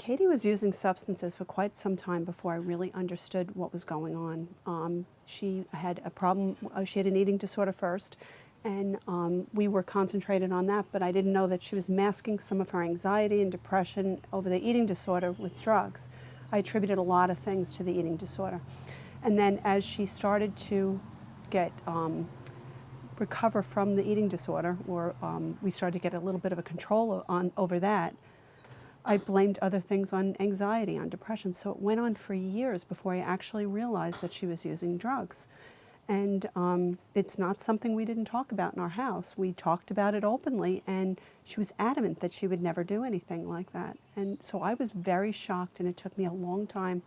Katie was using substances for quite some time before I really understood what was going on. She had a problem, she had an eating disorder first, and we were concentrated on that, but I didn't know that she was masking some of her anxiety and depression over the eating disorder with drugs. I attributed a lot of things to the eating disorder. And then as she started to get recover from the eating disorder, or we started to get a little bit of a control over that, I blamed other things on anxiety, on depression. So it went on for years before I actually realized that she was using drugs. And it's not something we didn't talk about in our house. We talked about it openly, and she was adamant that she would never do anything like that. And so I was very shocked, and it took me a long time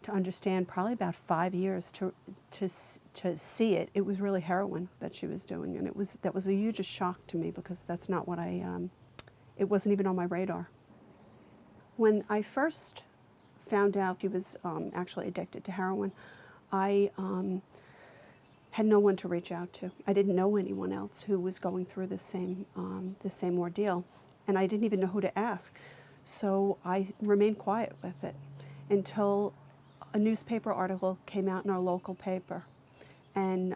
to understand, probably about 5 years to see it. It was really heroin that she was doing, and that was a huge shock to me, because that's not what it wasn't even on my radar. When I first found out she was actually addicted to heroin, I had no one to reach out to. I didn't know anyone else who was going through the same ordeal, and I didn't even know who to ask. So I remained quiet with it until a newspaper article came out in our local paper. And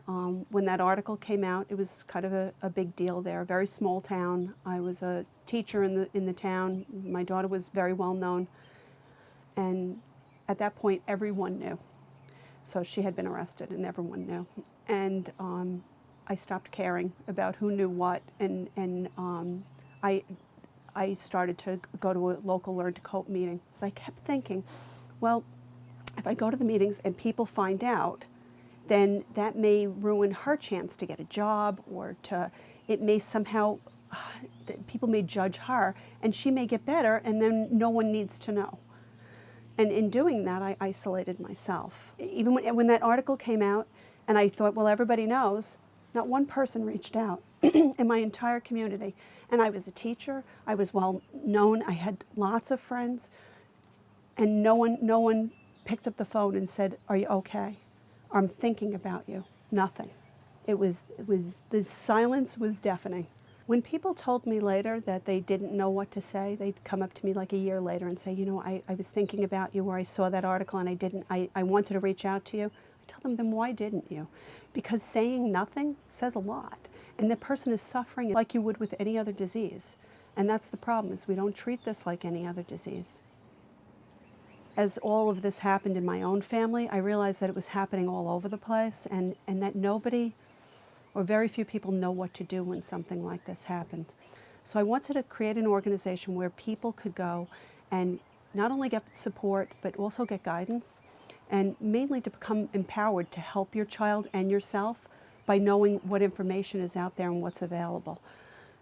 when that article came out, it was kind of a big deal there. A very small town. I was a teacher in the town. My daughter was very well known. And at that point, everyone knew. So she had been arrested, and everyone knew. And I stopped caring about who knew what. And I started to go to a local Learn to Cope meeting. I kept thinking, well, if I go to the meetings and people find out, then that may ruin her chance to get a job, or it may somehow, people may judge her, and she may get better, and then no one needs to know. And in doing that, I isolated myself. Even when that article came out, and I thought, well, everybody knows, not one person reached out in my entire community. And I was a teacher, I was well known, I had lots of friends, and no one picked up the phone and said, are you okay? I'm thinking about you. Nothing. The silence was deafening. When people told me later that they didn't know what to say, they'd come up to me like a year later and say, you know, I was thinking about you, or I saw that article and I wanted to reach out to you. I tell them, then why didn't you? Because saying nothing says a lot. And the person is suffering like you would with any other disease. And that's the problem, is we don't treat this like any other disease. As all of this happened in my own family, I realized that it was happening all over the place, and that nobody, or very few people, know what to do when something like this happened. So I wanted to create an organization where people could go and not only get support, but also get guidance, and mainly to become empowered to help your child and yourself by knowing what information is out there and what's available.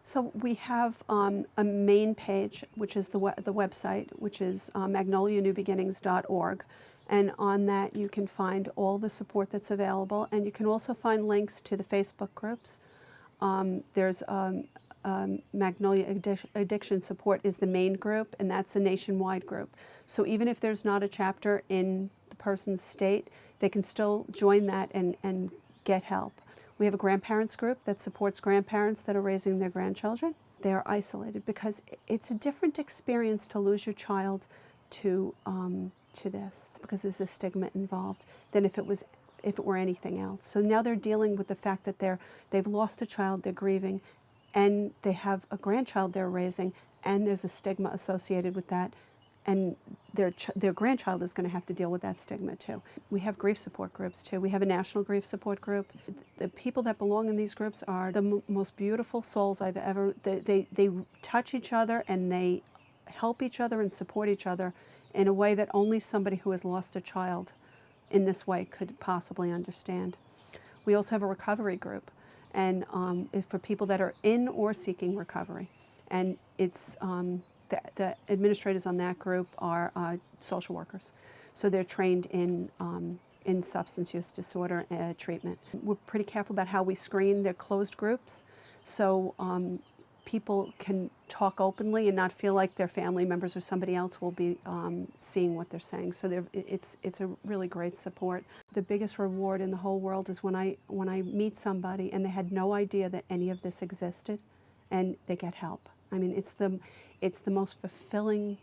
So we have a main page, which is the website, which is magnolianewbeginnings.org. And on that you can find all the support that's available. And you can also find links to the Facebook groups. There's Magnolia Addiction Support is the main group, and that's a nationwide group. So even if there's not a chapter in the person's state, they can still join that and get help. We have a grandparents group that supports grandparents that are raising their grandchildren. They are isolated because it's a different experience to lose your child to this, because there's a stigma involved, than if it were anything else. So now they're dealing with the fact that they've lost a child, they're grieving, and they have a grandchild they're raising, and there's a stigma associated with that. And their grandchild is going to have to deal with that stigma too. We have grief support groups too. We have a national grief support group. The people that belong in these groups are the most beautiful souls I've ever, they touch each other, and they help each other and support each other in a way that only somebody who has lost a child in this way could possibly understand. We also have a recovery group, and for people that are in or seeking recovery. And it's, the administrators on that group are social workers. So they're trained in substance use disorder treatment. We're pretty careful about how we screen. They're closed groups, so people can talk openly and not feel like their family members or somebody else will be seeing what they're saying. So it's a really great support. The biggest reward in the whole world is when I meet somebody and they had no idea that any of this existed, and they get help. I mean, it's the most fulfilling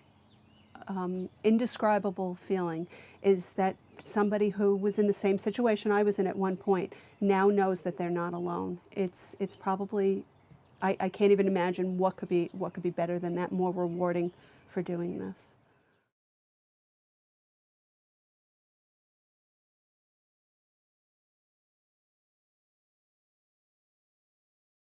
indescribable feeling is that somebody who was in the same situation I was in at one point now knows that they're not alone. It's probably, I can't even imagine what could be better than that, more rewarding for doing this.